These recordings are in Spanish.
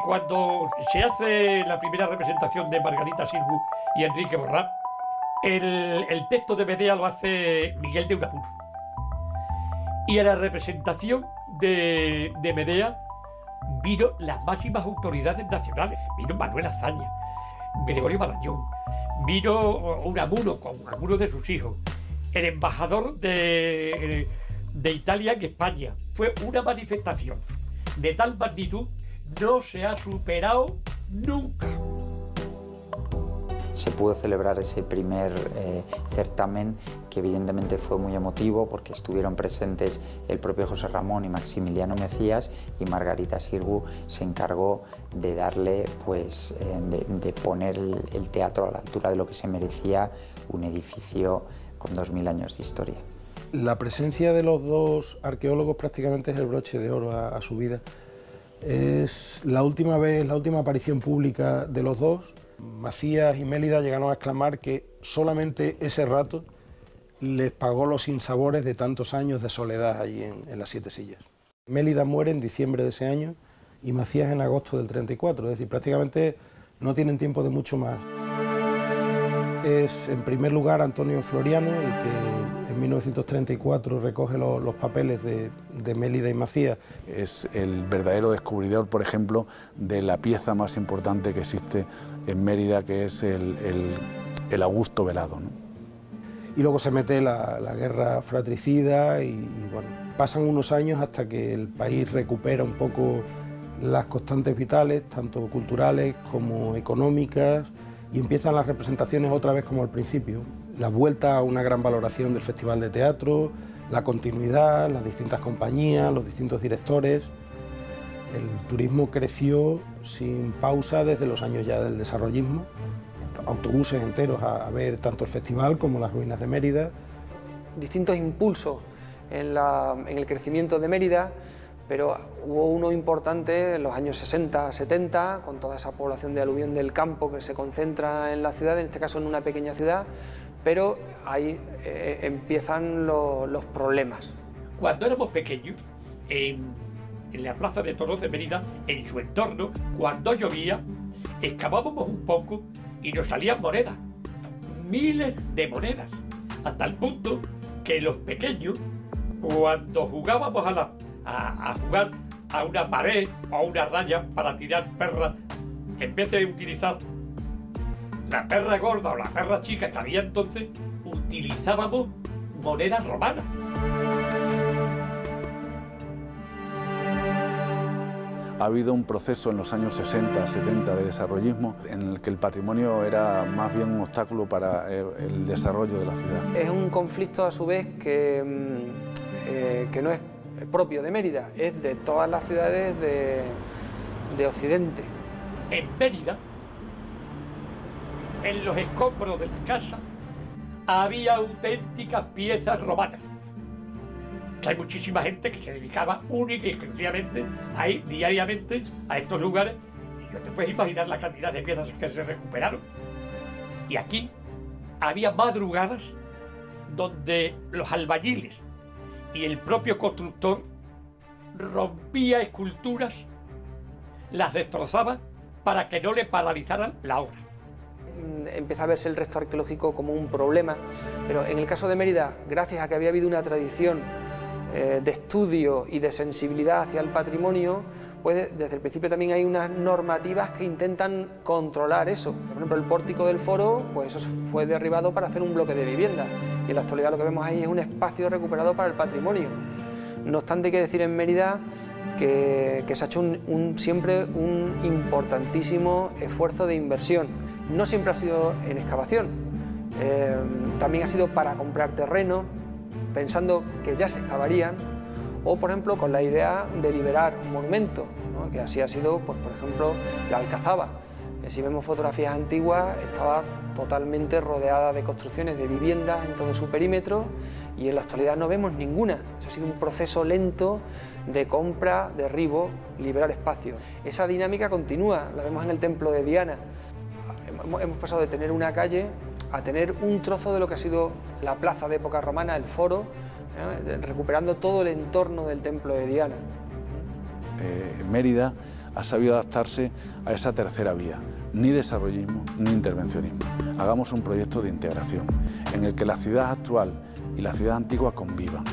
Cuando se hace la primera representación de Margarita Sirgu y Enrique Borràs, el texto de Medea lo hace Miguel de Unamuno. Y a la representación de Medea vino las máximas autoridades nacionales. Vino Manuel Azaña, Gregorio Marañón, vino Unamuno con algunos de sus hijos, el embajador de Italia en España. Fue una manifestación de tal magnitud, no se ha superado nunca. Se pudo celebrar ese primer certamen, que evidentemente fue muy emotivo porque estuvieron presentes el propio José Ramón y Maximiliano Mecías, y Margarita Sirgu se encargó de darle, pues, de poner el teatro a la altura de lo que se merecía, un edificio con 2000 años de historia. La presencia de los dos arqueólogos prácticamente es el broche de oro a su vida. Es la última aparición pública de los dos. Macías y Mélida llegaron a exclamar que solamente ese rato les pagó los sinsabores de tantos años de soledad allí en las Siete Sillas. Mélida muere en diciembre de ese año y Macías en agosto del 34, es decir, prácticamente no tienen tiempo de mucho más. Es en primer lugar Antonio Floriano el que en 1934 recoge los papeles de Mélida y Macías. Es el verdadero descubridor, por ejemplo, de la pieza más importante que existe en Mérida, que es el Augusto Velado, ¿no? Y luego se mete la guerra fratricida y bueno, pasan unos años hasta que el país recupera un poco las constantes vitales, tanto culturales como económicas, y empiezan las representaciones otra vez como al principio. La vuelta a una gran valoración del Festival de Teatro, la continuidad, las distintas compañías, los distintos directores. El turismo creció sin pausa desde los años ya del desarrollismo. Autobuses enteros a ver tanto el festival como las ruinas de Mérida. Distintos impulsos en el crecimiento de Mérida, pero hubo uno importante en los años 60, 70, con toda esa población de aluvión del campo que se concentra en la ciudad, en este caso en una pequeña ciudad, pero ahí empiezan los problemas. Cuando éramos pequeños, en la plaza de toros de Mérida, en su entorno, cuando llovía, excavábamos un poco y nos salían monedas, miles de monedas, hasta el punto que los pequeños, cuando jugábamos a jugar a una pared o a una raya para tirar perras, en vez de utilizar la perra gorda o la perra chica que había entonces, utilizábamos monedas romanas. Ha habido un proceso en los años 60, 70 de desarrollismo en el que el patrimonio era más bien un obstáculo para el desarrollo de la ciudad. Es un conflicto a su vez que no es propio de Mérida, es de todas las ciudades de Occidente. En Mérida, en los escombros de las casas, había auténticas piezas romanas. Que hay muchísima gente que se dedicaba única y exclusivamente a ir diariamente a estos lugares, y no te puedes imaginar la cantidad de piezas que se recuperaron. Y aquí había madrugadas donde los albañiles y el propio constructor rompía esculturas, las destrozaba para que no le paralizaran la obra. Empieza a verse el resto arqueológico como un problema, pero en el caso de Mérida, gracias a que había habido una tradición de estudio y de sensibilidad hacia el patrimonio, pues desde el principio también hay unas normativas que intentan controlar eso. Por ejemplo, el pórtico del foro, pues eso fue derribado para hacer un bloque de vivienda, y en la actualidad lo que vemos ahí es un espacio recuperado para el patrimonio. No obstante, hay que decir en Mérida que se ha hecho siempre un importantísimo esfuerzo de inversión. No siempre ha sido en excavación, también ha sido para comprar terreno, pensando que ya se excavarían, o por ejemplo con la idea de liberar un monumento, ¿no? Que así ha sido, pues, por ejemplo, la Alcazaba. Si vemos fotografías antiguas, estaba totalmente rodeada de construcciones de viviendas en todo su perímetro, y en la actualidad no vemos ninguna. Eso ha sido un proceso lento de compra, derribo, liberar espacio. Esa dinámica continúa, la vemos en el templo de Diana. Hemos pasado de tener una calle a tener un trozo de lo que ha sido la plaza de época romana, el foro, recuperando todo el entorno del templo de Diana. Mérida ha sabido adaptarse a esa tercera vía, ni desarrollismo ni intervencionismo. Hagamos un proyecto de integración en el que la ciudad actual y la ciudad antigua convivan,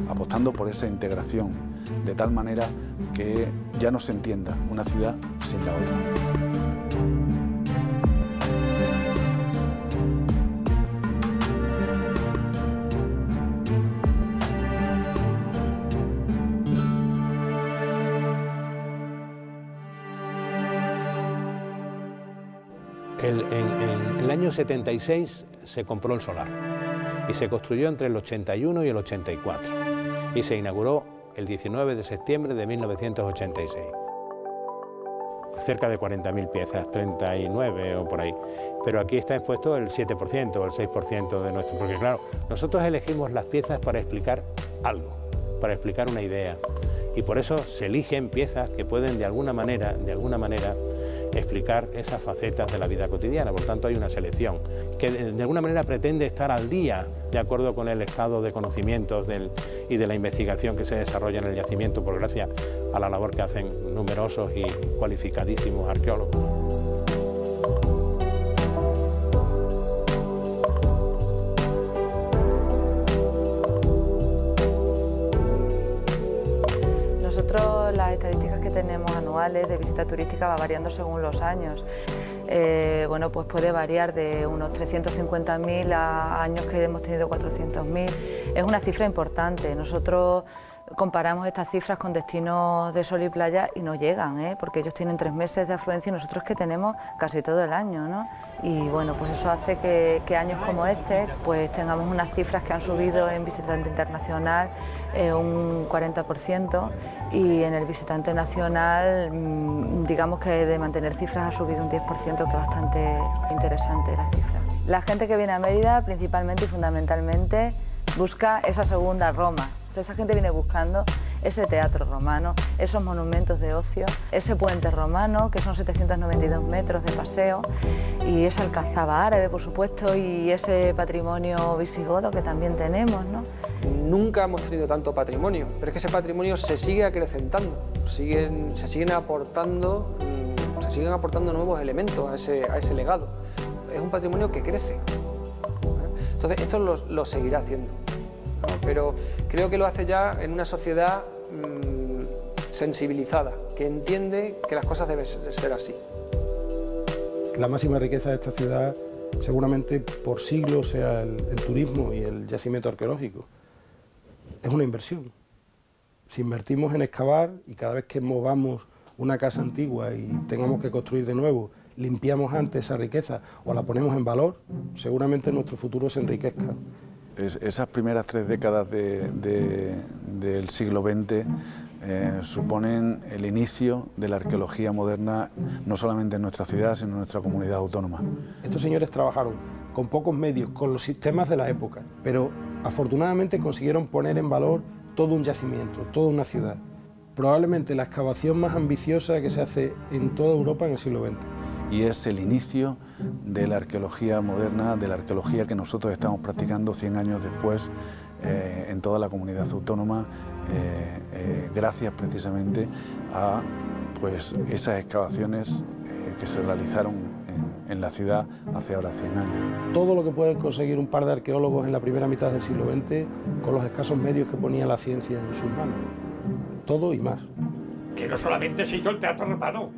apostando por esa integración, de tal manera que ya no se entienda una ciudad sin la otra. En el año 76 se compró el solar y se construyó entre el 81 y el 84 y se inauguró el 19 de septiembre de 1986. Cerca de 40.000 piezas, 39 o por ahí. Pero aquí está expuesto el 7% o el 6% de nuestro... Porque claro, nosotros elegimos las piezas para explicar algo, para explicar una idea. Y por eso se eligen piezas que pueden de alguna manera, explicar esas facetas de la vida cotidiana. Por tanto, hay una selección que de alguna manera pretende estar al día, de acuerdo con el estado de conocimientos y de la investigación que se desarrolla en el yacimiento, por gracias a la labor que hacen numerosos y cualificadísimos arqueólogos. Las estadísticas que tenemos anuales de visita turística va variando según los años. Bueno, pues puede variar de unos 350.000 a años que hemos tenido 400.000. Es una cifra importante. Nosotros comparamos estas cifras con destinos de sol y playa y no llegan, porque ellos tienen 3 meses de afluencia y nosotros que tenemos casi todo el año, ¿no? Y bueno, pues eso hace que años como este pues tengamos unas cifras que han subido en visitante internacional un 40% y en el visitante nacional digamos que de mantener cifras ha subido un 10%, que es bastante interesante la cifra. La gente que viene a Mérida principalmente y fundamentalmente busca esa segunda Roma. Esa gente viene buscando ese teatro romano, esos monumentos de ocio, ese puente romano, que son 792 metros de paseo, y esa alcazaba árabe, por supuesto, y ese patrimonio visigodo que también tenemos, ¿no? Nunca hemos tenido tanto patrimonio, pero es que ese patrimonio se sigue acrecentando, se siguen aportando nuevos elementos a ese legado. Es un patrimonio que crece. Entonces, esto lo seguirá haciendo. Pero creo que lo hace ya en una sociedad sensibilizada, que entiende que las cosas deben ser así. La máxima riqueza de esta ciudad seguramente por siglos sea el turismo y el yacimiento arqueológico. Es una inversión. Si invertimos en excavar y cada vez que movamos una casa antigua y tengamos que construir de nuevo, limpiamos antes esa riqueza o la ponemos en valor, seguramente nuestro futuro se enriquezca. Esas primeras 3 décadas del siglo XX suponen el inicio de la arqueología moderna, no solamente en nuestra ciudad, sino en nuestra comunidad autónoma. Estos señores trabajaron con pocos medios, con los sistemas de la época, pero afortunadamente consiguieron poner en valor todo un yacimiento, toda una ciudad. Probablemente la excavación más ambiciosa que se hace en toda Europa en el siglo XX. Y es el inicio de la arqueología moderna, de la arqueología que nosotros estamos practicando 100 años después en toda la comunidad autónoma, gracias precisamente a esas excavaciones que se realizaron en la ciudad hace ahora 100 años. Todo lo que pueden conseguir un par de arqueólogos en la primera mitad del siglo XX con los escasos medios que ponía la ciencia en sus manos. Todo y más. Que no solamente se hizo el teatro romano,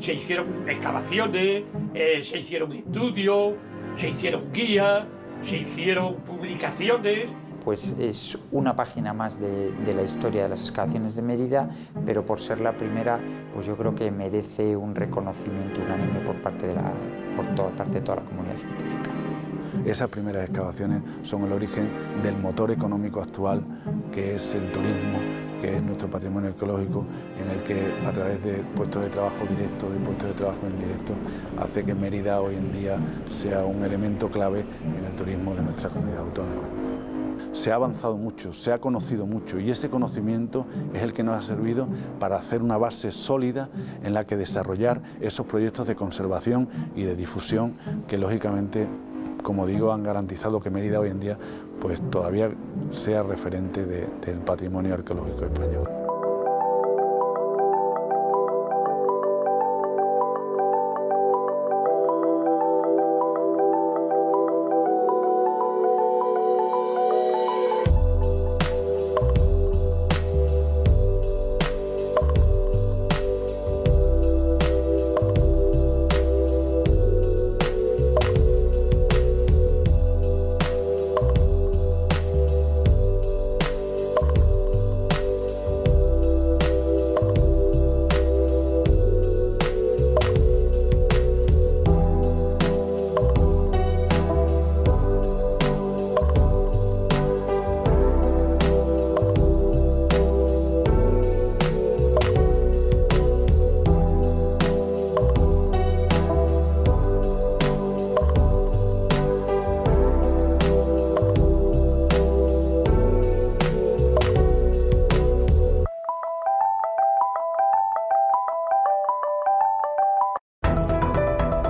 se hicieron excavaciones, se hicieron estudios, se hicieron guías, se hicieron publicaciones. Pues es una página más de la historia de las excavaciones de Mérida, pero por ser la primera, pues yo creo que merece un reconocimiento unánime por parte de toda la comunidad científica. Esas primeras excavaciones son el origen del motor económico actual, que es el turismo, que es nuestro patrimonio arqueológico, en el que a través de puestos de trabajo directos y puestos de trabajo indirectos hace que Mérida hoy en día sea un elemento clave en el turismo de nuestra comunidad autónoma. Se ha avanzado mucho, se ha conocido mucho y ese conocimiento es el que nos ha servido para hacer una base sólida en la que desarrollar esos proyectos de conservación y de difusión que lógicamente, como digo, han garantizado que Mérida hoy en día pues todavía sea referente del patrimonio arqueológico español.